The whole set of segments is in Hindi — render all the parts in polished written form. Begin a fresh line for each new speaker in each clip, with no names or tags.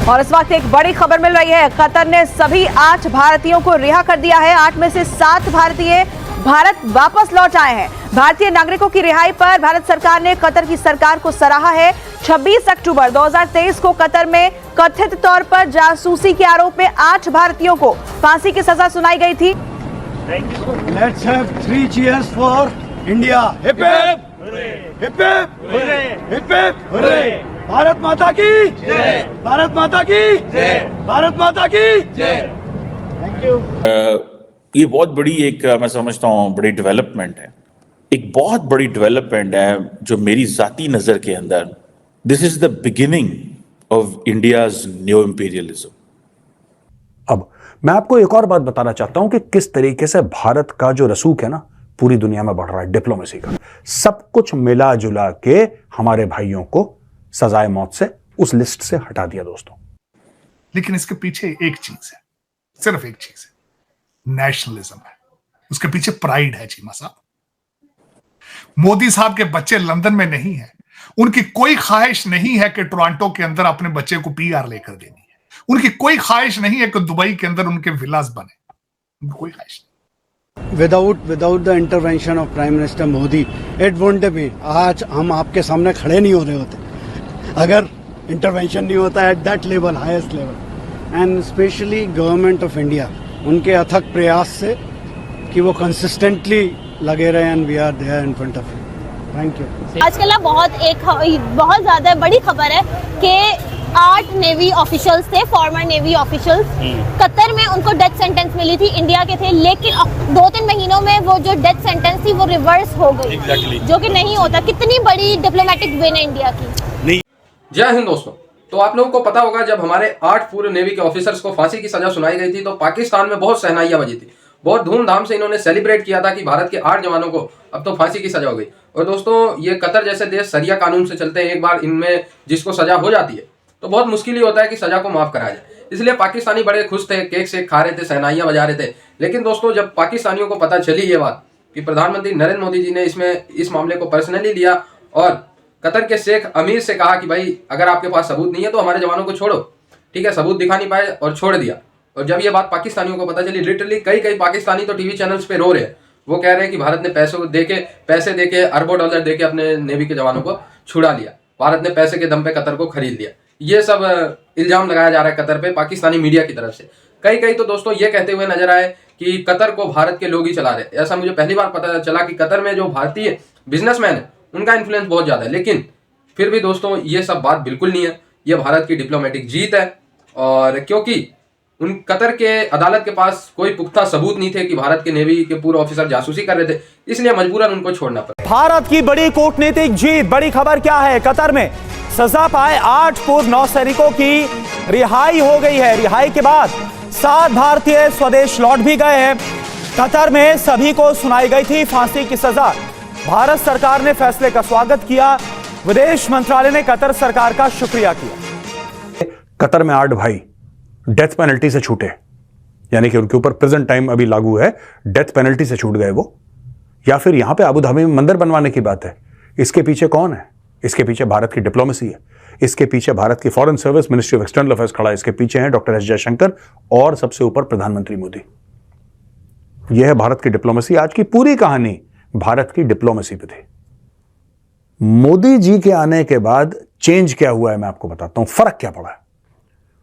और इस वक्त एक बड़ी खबर मिल रही है। कतर ने सभी 8 भारतीयों को रिहा कर दिया है। 8 में से 7 भारतीय भारत वापस लौट आए हैं। भारतीय नागरिकों की रिहाई पर भारत सरकार ने कतर की सरकार को सराहा है। 26 अक्टूबर 2023 को कतर में कथित तौर पर जासूसी के आरोप में 8 भारतीयों को फांसी की सजा सुनाई गई थी।
Let's have 3 cheers for India. Hip hip, hip hip, hip hip, hooray! Bharat माता की जय, भारत माता की जय, भारत माता की जय। Thank you.
ये बहुत बड़ी एक मैं समझता हूँ बड़ी डेवलपमेंट है। एक बहुत बड़ी डेवलपमेंट है जो मेरी जाती नजर के अंदर this is the beginning of India's new imperialism.
अब मैं आपको एक और बात बताना चाहता हूं कि किस तरीके से भारत का जो रसूख है ना पूरी दुनिया में बढ़ रहा है डिप्लोमेसी का। सब कुछ मिला जुला के हमारे भाइयों को सजाए मौत से उस लिस्ट से हटा दिया दोस्तों।
लेकिन इसके पीछे एक चीज है, सिर्फ एक चीज है, नेशनलिज्म है। उसके पीछे प्राइड है चीमा साहब। मोदी साहब के बच्चे लंदन में नहीं है। उनकी कोई ख्वाहिश नहीं है कि टोरंटो के अंदर अपने बच्चे को पीआर लेकर देनी है। उनकी कोई ख्वाहिश नहीं है कि दुबई के अंदर उनके विलास बने। उनकी कोई ख्वाहिश नहीं।
Without the intervention of Prime Minister Modi, it wouldn't be. आज हम आपके सामने खड़े नहीं हो रहे होते अगर इंटरवेंशन नहीं होता at that level, highest level. And specially government of India, उनके अथक प्रयास से कि वो कंसिस्टेंटली लगे रहे and we are there in front of you. Thank you.
आजकल ना बहुत ज्यादा बड़ी खबर है कि 8 नेवी ऑफिशियल्स थे, फॉर्मर नेवी ऑफिशियल्स, कतर में उनको डेथ सेंटेंस मिली थी, इंडिया के थे, लेकिन 2-3 महीनों में वो जो डेथ सेंटेंस थी वो रिवर्स हो गई। जो कि नहीं होता। कितनी बड़ी डिप्लोमेटिक विन है इंडिया की।
जय हिंद दोस्तों। तो आप लोगों को पता होगा जब हमारे 8 पूर्व नेवी के ऑफिसर्स को फांसी की सजा सुनाई गई थी तो पाकिस्तान में बहुत सहनाइयां बजी थी। बहुत धूमधाम से इन्होंने सेलिब्रेट किया था कि भारत के 8 जवानों को अब तो फांसी की सजा हो गई। और दोस्तों ये कतर जैसे देश सरिया कानून से चलते हैं। एक बार इनमें जिसको सजा हो जाती है तो बहुत मुश्किल ही होता है कि सजा को माफ कराया जाए। इसलिए पाकिस्तानी बड़े खुश थे, केक शेक खा रहे थे, सहनाइयां बजा रहे थे। लेकिन दोस्तों जब पाकिस्तानियों को पता चली ये बात कि प्रधानमंत्री नरेंद्र मोदी जी ने इस मामले को पर्सनली लिया और कतर के शेख अमीर से कहा कि भाई अगर आपके पास सबूत नहीं है तो हमारे जवानों को छोड़ो, ठीक है। सबूत दिखा नहीं पाए और छोड़ दिया। और जब ये बात पाकिस्तानियों को पता चली, लिटरली कई पाकिस्तानी तो टीवी चैनल्स पे रो रहे हैं। वो कह रहे हैं कि भारत ने पैसे देके अरबों डॉलर देके अपने नेवी के जवानों को छुड़ा लिया। भारत ने पैसे के दम पे कतर को खरीद लिया। ये सब इल्जाम लगाया जा रहा है कतर पे पाकिस्तानी मीडिया की तरफ से। कई तो दोस्तों ये कहते हुए नजर आए कि कतर को भारत के लोग ही चला रहे। ऐसा मुझे पहली बार पता चला कि कतर में जो भारतीय बिजनेसमैन है उनका इन्फ्लुएंस बहुत ज्यादा है। लेकिन फिर भी दोस्तों ये सब बात बिल्कुल नहीं है। ये भारत की डिप्लोमेटिक जीत है। और क्योंकि उन कतर के अदालत के पास कोई पुख्ता सबूत नहीं थे कि भारत के नेवी के पूर्व ऑफिसर जासूसी कर रहे थे, इसलिए मजबूरन उनको छोड़ना पड़ा।
भारत की बड़ी कूटनीतिक जीत। बड़ी खबर क्या है? कतर में सजा पाए 8 पूर्व नौसैनिकों की रिहाई हो गई है। रिहाई के बाद 7 भारतीय स्वदेश लौट भी गए हैं। कतर में सभी को सुनाई गई थी फांसी की सजा। भारत सरकार ने फैसले का स्वागत किया। विदेश मंत्रालय ने कतर सरकार का शुक्रिया किया।
कतर में 8 भाई डेथ पेनल्टी से छूटे, यानी कि उनके ऊपर प्रेजेंट टाइम अभी लागू है, डेथ पेनल्टी से छूट गए वो। या फिर यहां पे अबू धाबी में मंदिर बनवाने की बात है। इसके पीछे कौन है? इसके पीछे भारत की डिप्लोमेसी है। इसके पीछे भारत की foreign service, ministry of external affairs खड़ा है। इसके पीछे हैं डॉक्टर एस जयशंकर और सबसे ऊपर प्रधानमंत्री मोदी। यह है भारत की डिप्लोमेसी। आज की पूरी कहानी भारत की डिप्लोमेसी पे थी। मोदी जी के आने के बाद चेंज क्या हुआ है मैं आपको बताता हूं। फर्क क्या पड़ा है?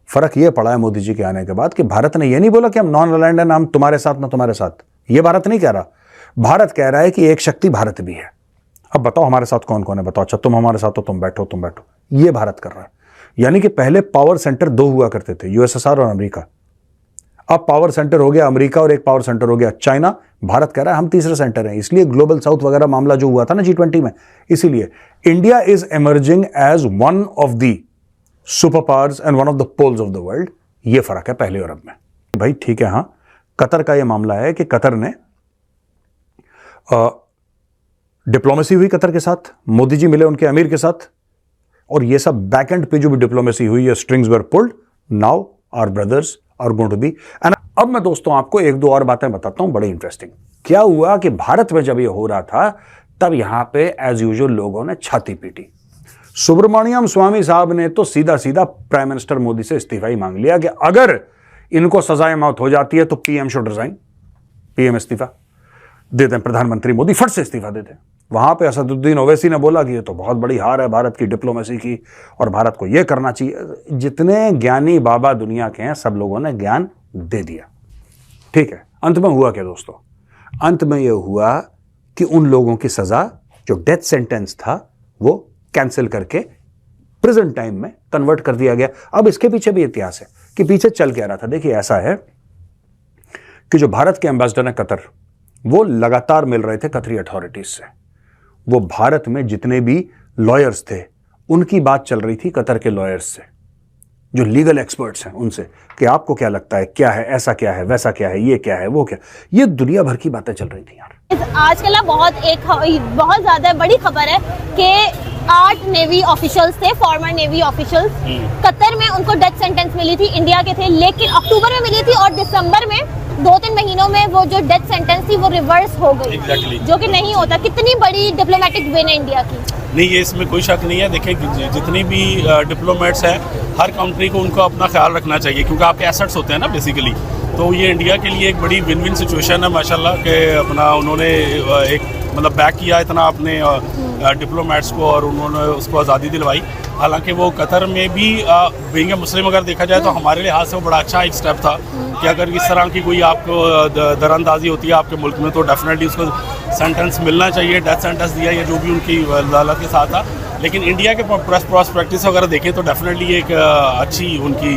फर्क यह पड़ा है मोदी जी के आने के बाद कि भारत ने यह नहीं बोला कि हम नॉन अलाइंड हैं, हम तुम्हारे साथ ना तुम्हारे साथ। यह भारत नहीं कह रहा। भारत कह रहा है कि एक शक्ति भारत भी है। अब बताओ हमारे साथ कौन कौन है? बताओ। अच्छा तुम हमारे साथ हो, तुम बैठो। यह भारत कर रहा है। यानी कि पहले पावर सेंटर 2 हुआ करते थे, यूएसएसआर और अमेरिका। अब पावर सेंटर हो गया अमेरिका और एक पावर सेंटर हो गया चाइना। भारत कह रहा है हम तीसरे सेंटर हैं। इसलिए ग्लोबल साउथ वगैरह मामला जो हुआ था ना G20 में, इसीलिए India is emerging as one of the super powers and one of the poles of the world. यह फर्क है पहले और अब में। भाई ठीक है, हां कतर का यह मामला है कि कतर ने डिप्लोमेसी हुई कतर के साथ, मोदी जी मिले उनके अमीर के साथ, और यह सब बैक एंड पे जो भी डिप्लोमेसी हुई है, strings were pulled. Now our brothers are going to be. And अब मैं दोस्तों आपको 1-2 और बातें बताता हूं बड़े इंटरेस्टिंग। क्या हुआ कि भारत में जब ये हो रहा था तब यहां पे एज यूजुअल लोगों ने छाती पीटी। सुब्रमण्यम स्वामी साहब ने तो सीधा सीधा प्राइम मिनिस्टर मोदी से इस्तीफा ही मांग लिया कि अगर इनको सजाए मौत हो जाती है तो पीएम शुड रिजाइन, पीएम इस्तीफा दे दें, प्रधानमंत्री मोदी फट से इस्तीफा दे दें। वहां पे असदुद्दीन ओवैसी ने बोला कि ये तो बहुत बड़ी हार है भारत की डिप्लोमेसी की और भारत को ये करना चाहिए। जितने ज्ञानी बाबा दुनिया के हैं सब लोगों ने ज्ञान दे दिया। ठीक है, अंत में हुआ क्या दोस्तों? अंत में यह हुआ कि उन लोगों की सजा जो डेथ सेंटेंस था वो कैंसिल करके प्रेजेंट टाइम में कन्वर्ट कर दिया गया। अब इसके पीछे भी इतिहास है कि पीछे चल क्या रहा था। देखिए, ऐसा है कि जो भारत के एम्बेसडर हैं कतर, वो लगातार मिल रहे थे कतरी अथॉरिटीज से। वो भारत में जितने भी लॉयर्स थे उनकी बात चल रही थी कतर के लॉयर्स से, जो लीगल एक्सपर्ट्स हैं उनसे, कि आपको क्या लगता है, क्या है, ऐसा क्या है, वैसा क्या है, ये क्या है, वो क्या। ये दुनिया भर की बातें चल रही थी यार।
आजकल ना बहुत ज्यादा बड़ी खबर है कि 8 नेवी ऑफिशियल्स थे, फॉर्मर नेवी ऑफिशियल्स, कतर में उनको डेथ सेंटेंस मिली थी, इंडिया के थे, लेकिन अक्टूबर में मिली थी और दिसंबर में 2-3 महीनों में वो जो डेथ सेंटेंस थी वो रिवर्स हो गई। जो कि नहीं होता। कितनी बड़ी डिप्लोमेटिक विन है इंडिया की।
नहीं, ये इसमें कोई शक नहीं है। देखिए, जितनी भी डिप्लोमेट्स हैं, हर कंट्री को उनको अपना ख्याल रखना चाहिए, क्योंकि आपके एसेट्स होते हैं ना बेसिकली। तो ये इंडिया के लिए एक बड़ी विन विन सिचुएशन है माशाल्लाह कि अपना उन्होंने एक मतलब बैक किया इतना अपने डिप्लोमेट्स को और उन्होंने उसको आज़ादी दिलवाई। हालांकि वो कतर में भी बीइंग मुस्लिम अगर देखा जाए तो हमारे लिहाज से वो बड़ा अच्छा एक स्टेप था कि अगर इस तरह की कोई आपको दरअंदाजी होती है आपके मुल्क में तो डेफिनेटली उसको सेंटेंस मिलना चाहिए, डेथ सेंटेंस दिया या जो भी उनकी अदालत के साथ था। लेकिन इंडिया के प्रैक्टिस वगैरह देखें तो डेफिनेटली एक अच्छी उनकी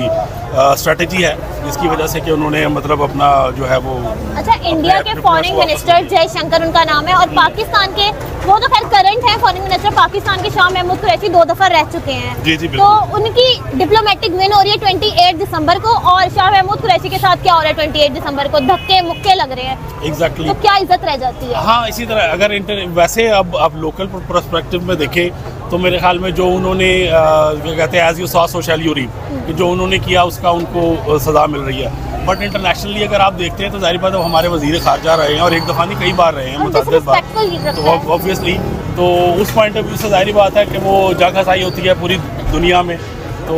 स्ट्रेटजी है, जिसकी वजह से कि उन्होंने मतलब अपना जो है वो।
अच्छा, इंडिया के फॉरेन मिनिस्टर जयशंकर उनका नाम है, और पाकिस्तान के वो तो खैर करंट है फॉरेन मिनिस्टर पाकिस्तान के, शाह महमूद कुरैशी 2 दफा रह चुके हैं।
जी जी,
तो उनकी डिप्लोमेटिक विन हो रही है 28 दिसंबर को, और शाह महमूद कुरैशी के साथ क्या हो रहा है 28 दिसंबर को? धक्के मुक्के लग रहे हैं।
एग्जैक्टली।
तो क्या इज्जत रह जाती है?
हाँ, इसी तरह अगर वैसे अब लोकल पर्सपेक्टिव में देखें तो मेरे ख्याल में जो उन्होंने क्या कहते हैं as you saw so shall you reap, कि जो उन्होंने किया उसका उनको सज़ा मिल रही है। बट इंटरनेशनली अगर आप देखते हैं तो जाहिर बात है हमारे वज़ीर ख़ारजा रहे हैं और एक दफ़ा नहीं कई बार रहे हैं, मुतअद्दिद बार। तो ऑब्वियसली तो उस पॉइंट ऑफ व्यू से जाहिर बात है कि वो जंग हसाई होती है पूरी दुनिया में। तो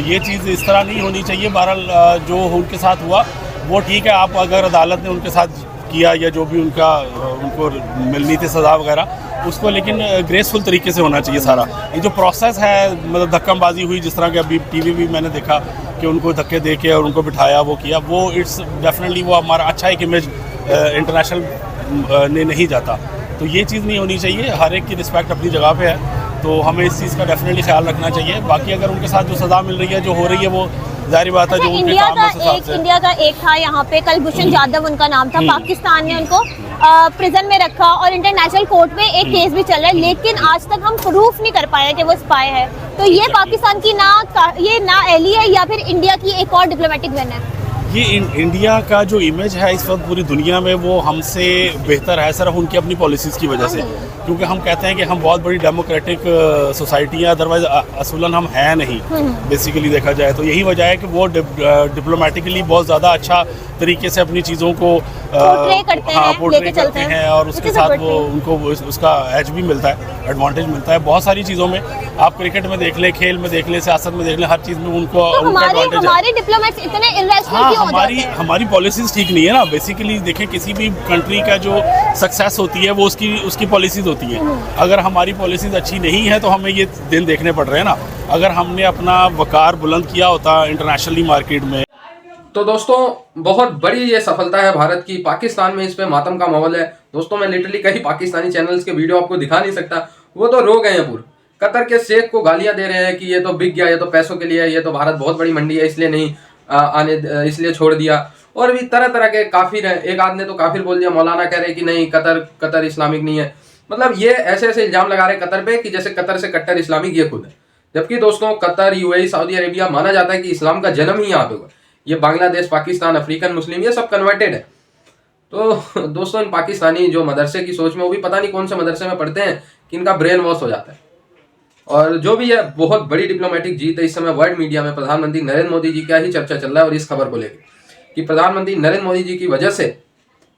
ये चीज़ इस तरह नहीं होनी चाहिए। बहरहाल जो उनके साथ हुआ वो ठीक है। आप अगर अदालत ने उनके साथ किया या जो भी उनको मिलनी थी सज़ा वगैरह उसको, लेकिन ग्रेसफुल तरीके से होना चाहिए सारा। ये जो प्रोसेस है मतलब धक्काबाजी हुई, जिस तरह के अभी टीवी भी मैंने देखा कि उनको धक्के दे के और उनको बिठाया वो किया, वो इट्स डेफिनेटली वो हमारा अच्छा एक इमेज इंटरनेशनल ने नहीं जाता। तो ये चीज़ नहीं होनी चाहिए। हर एक की रिस्पेक्ट अपनी जगह पे है, तो हमें इस चीज़ का डेफिनेटली ख्याल रखना चाहिए। बाकी अगर उनके साथ जो सज़ा मिल रही है, जो हो रही है, वो जाहिर बात है जो उनके काम है उस हिसाब से।
इंडिया का एक था यहाँ पे कलभूषण जाधव उनका नाम था, पाकिस्तान ने उनको प्रिजन में रखा और इंटरनेशनल कोर्ट में एक केस भी चल रहा है, लेकिन आज तक हम प्रूफ नहीं कर पाए कि वो स्पाई है। तो ये पाकिस्तान की ना एली है या फिर इंडिया की एक और डिप्लोमेटिक विन है?
ये इंडिया का जो इमेज है इस वक्त पूरी दुनिया में वो हमसे बेहतर है, सिर्फ उनकी अपनी पॉलिसीज़ की वजह से। क्योंकि हम कहते हैं कि हम बहुत बड़ी डेमोक्रेटिक सोसाइटी है, अदरवाइज असूलन हम हैं नहीं बेसिकली देखा जाए। तो यही वजह है कि वो डिप्लोमेटिकली बहुत ज़्यादा अच्छा तरीके से अपनी चीज़ों को पोर्ट्रे करते हैं और उसके साथ वो उनको उसका एज भी मिलता है, एडवांटेज मिलता है बहुत सारी चीज़ों में। आप क्रिकेट में देख लें, खेल में देख लें, सियासत में देख लें, हर चीज़ में उनको
हमारे डिप्लोमेट्स इतने इर्रेशनल क्यों हो जाते हैं?
हमारी पॉलिसीज़ ठीक नहीं है ना। बेसिकली देखें, किसी भी कंट्री का जो सक्सेस होती है वो उसकी पॉलिसीज़ होती है। अगर हमारी पॉलिसीज़ अच्छी नहीं है तो हमें ये दिन देखने पड़ रहे हैं ना। अगर हमने अपना वकार बुलंद किया होता इंटरनेशनली मार्केट में।
तो दोस्तों, बहुत बड़ी ये सफलता है भारत की। पाकिस्तान में इस पे मातम का माहौल है। दोस्तों, मैं लिटरली कई पाकिस्तानी चैनल्स के वीडियो आपको दिखा नहीं सकता, वो तो रो गए हैं पूरे। कतर के शेख को गालियां दे रहे हैं कि ये तो बिक गया, ये तो पैसों के लिए, ये तो भारत बहुत बड़ी मंडी है इसलिए नहीं इसलिए छोड़ दिया। और भी तरह तरह के काफिर हैं। एक आदमी ने तो काफिर बोल दिया, मौलाना कह रहे कि नहीं कतर इस्लामिक नहीं है। मतलब ये ऐसे ऐसे इल्जाम लगा रहे कतर पे कि जैसे कतर से कट्टर इस्लामिक ये खुद है। जबकि दोस्तों, कतर, यूएई, सऊदी अरेबिया माना जाता है कि इस्लाम का जन्म ही यहाँ पे हुआ। ये बांग्लादेश, पाकिस्तान, अफ्रीकन मुस्लिम ये सब कन्वर्टेड है। तो दोस्तों, इन पाकिस्तानी जो मदरसे की सोच में, वो भी पता नहीं कौन से मदरसे में पढ़ते हैं कि इनका ब्रेन वॉश हो जाता है। और जो भी है, बहुत बड़ी डिप्लोमेटिक जीत है। इस समय वर्ल्ड मीडिया में प्रधानमंत्री नरेंद्र मोदी जी का ही चर्चा चल रहा है और इस खबर को लेकर कि प्रधानमंत्री नरेंद्र मोदी जी की वजह से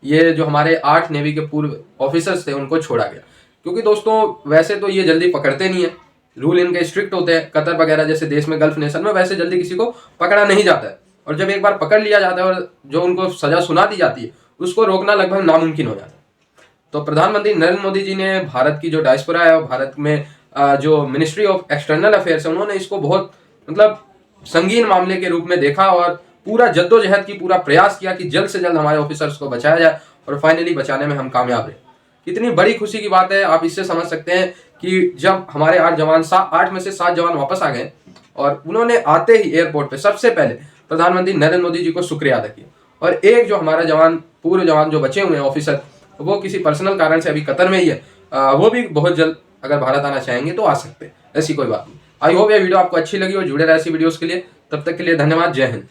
ये जो हमारे 8 नेवी के पूर्व ऑफिसर्स थे उनको छोड़ा गया। क्योंकि दोस्तों, वैसे तो ये जल्दी पकड़ते नहीं है, रूल इनके स्ट्रिक्ट होते हैं। कतर वगैरह जैसे देश में, गल्फ नेशन में वैसे जल्दी किसी को पकड़ा नहीं जाता है, और जब एक बार पकड़ लिया जाता है और जो उनको सजा सुना दी जाती है उसको रोकना लगभग नामुमकिन हो जाता है। तो प्रधानमंत्री नरेंद्र मोदी जी ने भारत की जो डायस्पोरा है और भारत में जो मिनिस्ट्री ऑफ एक्सटर्नल अफेयर्स है, उन्होंने इसको बहुत मतलब संगीन मामले के रूप में देखा और पूरा जद्दोजहद की पूरा प्रयास किया कि जल्द से जल्द हमारे ऑफिसर्स को बचाया जाए, और फाइनली बचाने में हम कामयाब रहे। कितनी बड़ी खुशी की बात है, आप इससे समझ सकते हैं कि जब हमारे 8 जवान 8 में से 7 जवान वापस आ गए और उन्होंने आते ही एयरपोर्ट पे सबसे पहले प्रधानमंत्री नरेंद्र मोदी जी को शुक्रिया अदा किया। और एक जो हमारा जवान, पूर्व जवान जो बचे हुए हैं ऑफिसर, वो किसी पर्सनल कारण से अभी कतर में ही है, वो भी बहुत जल्द अगर भारत आना चाहेंगे तो आ सकते हैं, ऐसी कोई बात नहीं। आई होप ये वीडियो आपको अच्छी लगी और जुड़े रहे ऐसी वीडियोस के लिए। तब तक के लिए धन्यवाद। जय हिंद।